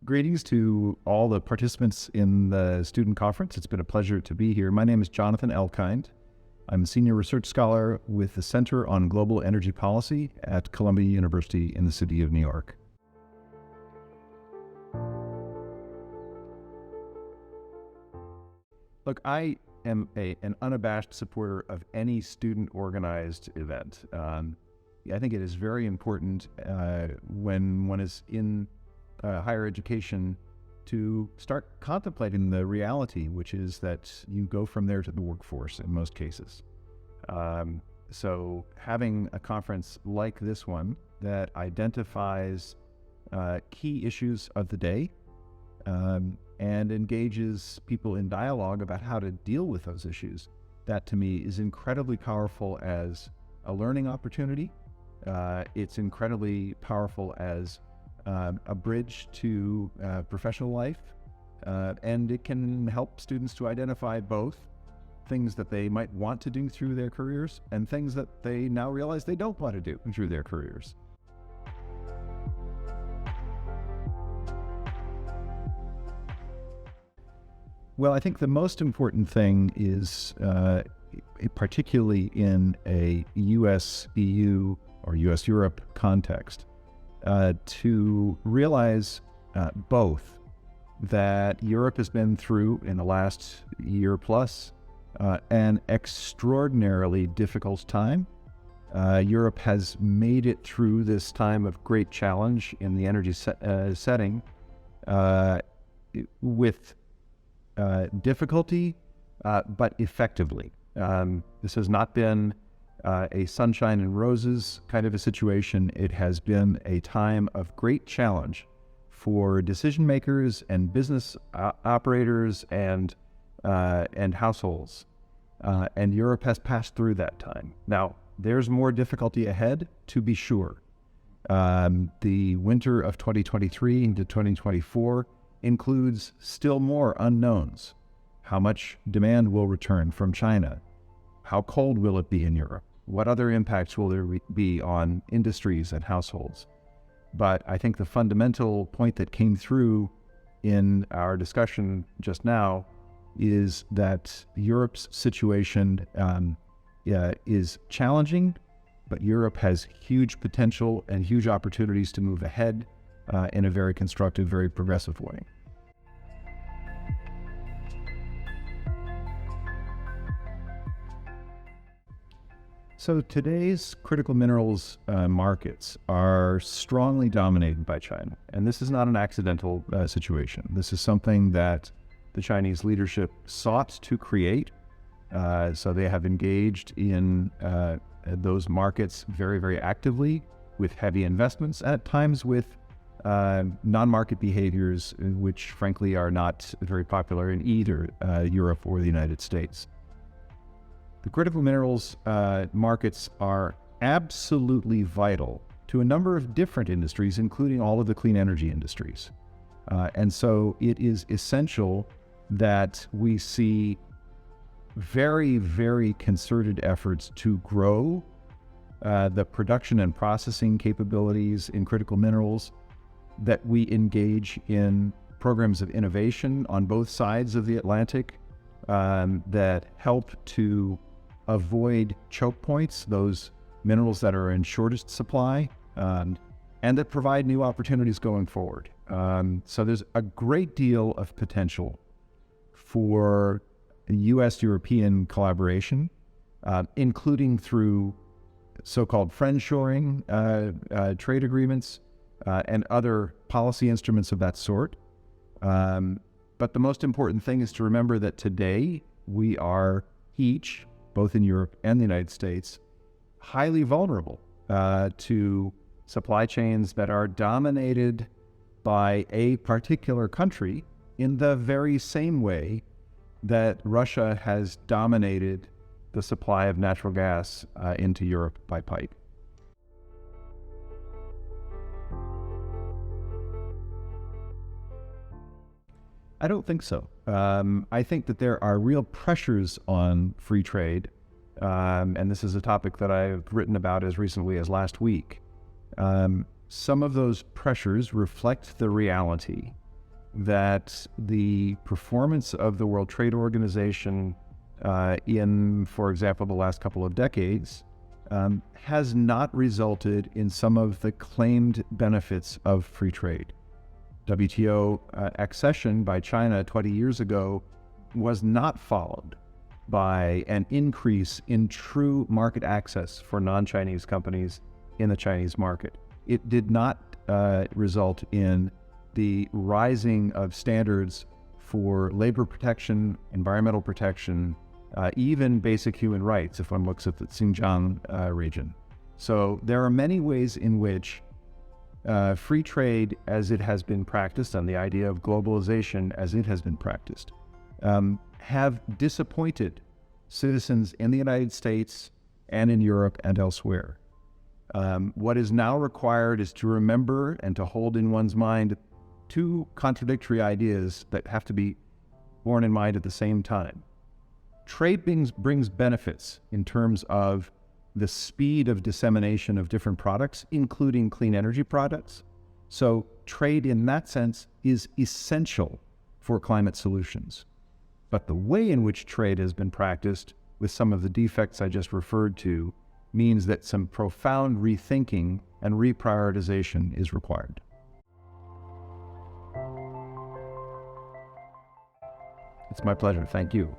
Greetings to all the participants in the student conference. It's been a pleasure to be here. My name is Jonathan Elkind. I'm a senior research scholar with the Center on Global Energy Policy at Columbia University in the city of New York. Look, I am an unabashed supporter of any student-organized event. I think it is very important when one is in higher education to start contemplating the reality, which is that you go from there to the workforce in most cases. So having a conference like this one that identifies key issues of the day and engages people in dialogue about how to deal with those issues, that to me is incredibly powerful as a learning opportunity. It's incredibly powerful as a bridge to professional life, and it can help students to identify both things that they might want to do through their careers and things that they now realize they don't want to do through their careers. Well, I think the most important thing is, particularly in a US-EU or US-Europe context, to realize both that Europe has been through, in the last year plus, an extraordinarily difficult time. Europe has made it through this time of great challenge in the energy setting with difficulty, but effectively. This has not been a sunshine and roses kind of a situation. It has been a time of great challenge for decision makers and business operators and households. And Europe has passed through that time. Now, there's more difficulty ahead, to be sure. The winter of 2023 into 2024 includes still more unknowns. How much demand will return from China? How cold will it be in Europe? What other impacts will there be on industries and households? But I think the fundamental point that came through in our discussion just now is that Europe's situation is challenging, but Europe has huge potential and huge opportunities to move ahead in a very constructive, very progressive way. So today's critical minerals markets are strongly dominated by China, and this is not an accidental situation. This is something that the Chinese leadership sought to create. So they have engaged in those markets very, very actively with heavy investments, at times with non-market behaviors, which frankly are not very popular in either Europe or the United States. The critical minerals markets are absolutely vital to a number of different industries, including all of the clean energy industries. And so it is essential that we see very, very concerted efforts to grow the production and processing capabilities in critical minerals, that we engage in programs of innovation on both sides of the Atlantic that help to avoid choke points, those minerals that are in shortest supply, and that provide new opportunities going forward. So there's a great deal of potential for US-European collaboration, including through so-called friendshoring trade agreements and other policy instruments of that sort. But the most important thing is to remember that today we are each, both in Europe and the United States, highly vulnerable to supply chains that are dominated by a particular country in the very same way that Russia has dominated the supply of natural gas into Europe by pipe. I don't think so. I think that there are real pressures on free trade, and this is a topic that I've written about as recently as last week. Some of those pressures reflect the reality that the performance of the World Trade Organization in, for example, the last couple of decades has not resulted in some of the claimed benefits of free trade. WTO accession by China 20 years ago was not followed by an increase in true market access for non-Chinese companies in the Chinese market. It did not result in the rising of standards for labor protection, environmental protection, even basic human rights, if one looks at the Xinjiang region. So there are many ways in which free trade as it has been practiced, and the idea of globalization as it has been practiced, have disappointed citizens in the United States and in Europe and elsewhere. What is now required is to remember and to hold in one's mind two contradictory ideas that have to be borne in mind at the same time. Trade brings benefits in terms of the speed of dissemination of different products, including clean energy products. So trade in that sense is essential for climate solutions. But the way in which trade has been practiced, with some of the defects I just referred to, means that some profound rethinking and reprioritization is required. It's my pleasure. Thank you.